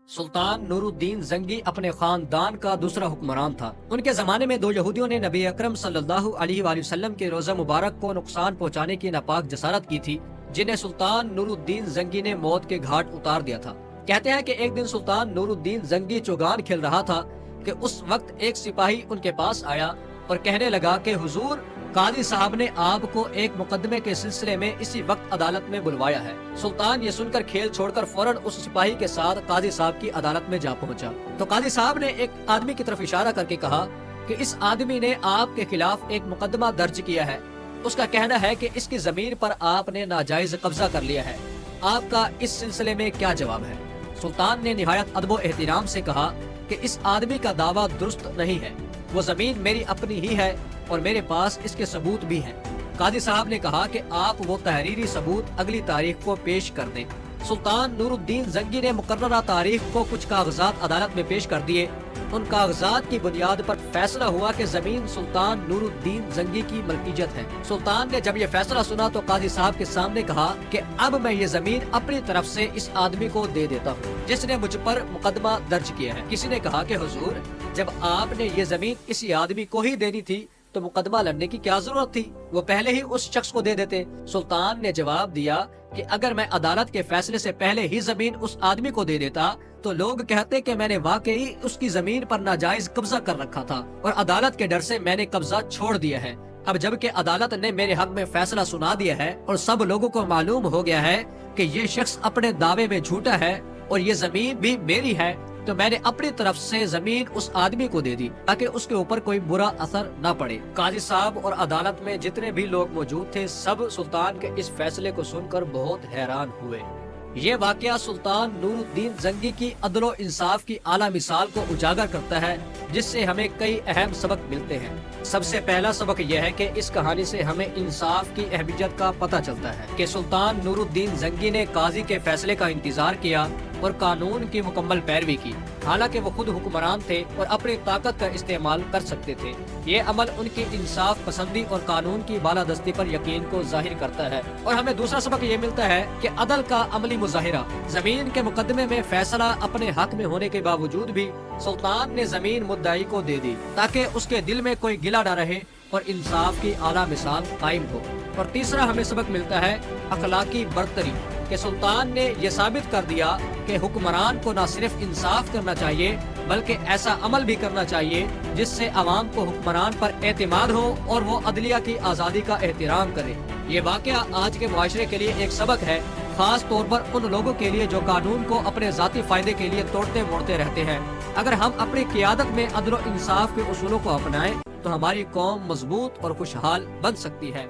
سلطان نور الدین زنگی اپنے خاندان کا دوسرا حکمران تھا۔ ان کے زمانے میں دو یہودیوں نے نبی اکرم صلی اللہ علیہ وآلہ وسلم کے روزہ مبارک کو نقصان پہنچانے کی ناپاک جسارت کی تھی، جنہیں سلطان نور الدین زنگی نے موت کے گھاٹ اتار دیا تھا۔ کہتے ہیں کہ ایک دن سلطان نور الدین زنگی چوگان کھیل رہا تھا کہ اس وقت ایک سپاہی ان کے پاس آیا اور کہنے لگا کہ حضور، قاضی صاحب نے آپ کو ایک مقدمے کے سلسلے میں اسی وقت عدالت میں بلوایا ہے۔ سلطان یہ سن کر کھیل چھوڑ کر فوراً اس سپاہی کے ساتھ قاضی صاحب کی عدالت میں جا پہنچا تو قاضی صاحب نے ایک آدمی کی طرف اشارہ کر کے کہا کہ اس آدمی نے آپ کے خلاف ایک مقدمہ درج کیا ہے۔ اس کا کہنا ہے کہ اس کی زمین پر آپ نے ناجائز قبضہ کر لیا ہے۔ آپ کا اس سلسلے میں کیا جواب ہے؟ سلطان نے نہایت ادب و احترام سے کہا کہ اس آدمی کا دعویٰ درست نہیں ہے، وہ زمین میری اپنی ہی ہے اور میرے پاس اس کے ثبوت بھی ہیں۔ قاضی صاحب نے کہا کہ آپ وہ تحریری ثبوت اگلی تاریخ کو پیش کر دیں۔ سلطان نور الدین زنگی نے مقررہ تاریخ کو کچھ کاغذات عدالت میں پیش کر دیے۔ ان کاغذات کی بنیاد پر فیصلہ ہوا کہ زمین سلطان نور الدین زنگی کی ملکیت ہے۔ سلطان نے جب یہ فیصلہ سنا تو قاضی صاحب کے سامنے کہا کہ اب میں یہ زمین اپنی طرف سے اس آدمی کو دے دیتا ہوں جس نے مجھ پر مقدمہ درج کیا ہے۔ کسی نے کہا کہ حضور، جب آپ نے یہ زمین اسی آدمی کو ہی دینی تھی تو مقدمہ لڑنے کی کیا ضرورت تھی؟ وہ پہلے ہی اس شخص کو دے دیتے۔ سلطان نے جواب دیا کہ اگر میں عدالت کے فیصلے سے پہلے ہی زمین اس آدمی کو دے دیتا تو لوگ کہتے کہ میں نے واقعی اس کی زمین پر ناجائز قبضہ کر رکھا تھا اور عدالت کے ڈر سے میں نے قبضہ چھوڑ دیا ہے۔ اب جبکہ عدالت نے میرے حق میں فیصلہ سنا دیا ہے اور سب لوگوں کو معلوم ہو گیا ہے کہ یہ شخص اپنے دعوے میں جھوٹا ہے اور یہ زمین بھی میری ہے، تو میں نے اپنی طرف سے زمین اس آدمی کو دے دی تاکہ اس کے اوپر کوئی برا اثر نہ پڑے۔ قاضی صاحب اور عدالت میں جتنے بھی لوگ موجود تھے سب سلطان کے اس فیصلے کو سن کر بہت حیران ہوئے۔ یہ واقعہ سلطان نور الدین زنگی کی عدل و انصاف کی اعلیٰ مثال کو اجاگر کرتا ہے، جس سے ہمیں کئی اہم سبق ملتے ہیں۔ سب سے پہلا سبق یہ ہے کہ اس کہانی سے ہمیں انصاف کی اہمیت کا پتہ چلتا ہے کہ سلطان نور الدین زنگی نے قاضی کے فیصلے کا انتظار کیا اور قانون کی مکمل پیروی کی، حالانکہ وہ خود حکمران تھے اور اپنی طاقت کا استعمال کر سکتے تھے۔ یہ عمل ان کی انصاف پسندی اور قانون کی بالادستی پر یقین کو ظاہر کرتا ہے۔ اور ہمیں دوسرا سبق یہ ملتا ہے کہ عدل کا عملی مظاہرہ۔ زمین کے مقدمے میں فیصلہ اپنے حق میں ہونے کے باوجود بھی سلطان نے زمین مدعی کو دے دی تاکہ اس کے دل میں کوئی گلہ نہ رہے اور انصاف کی اعلیٰ مثال قائم ہو۔ اور تیسرا ہمیں سبق ملتا ہے اخلاقی برتری، کہ سلطان نے یہ ثابت کر دیا کہ حکمران کو نہ صرف انصاف کرنا چاہیے بلکہ ایسا عمل بھی کرنا چاہیے جس سے عوام کو حکمران پر اعتماد ہو اور وہ عدلیہ کی آزادی کا احترام کرے۔ یہ واقعہ آج کے معاشرے کے لیے ایک سبق ہے، خاص طور پر ان لوگوں کے لیے جو قانون کو اپنے ذاتی فائدے کے لیے توڑتے موڑتے رہتے ہیں۔ اگر ہم اپنی قیادت میں عدل و انصاف کے اصولوں کو اپنائیں تو ہماری قوم مضبوط اور خوشحال بن سکتی ہے۔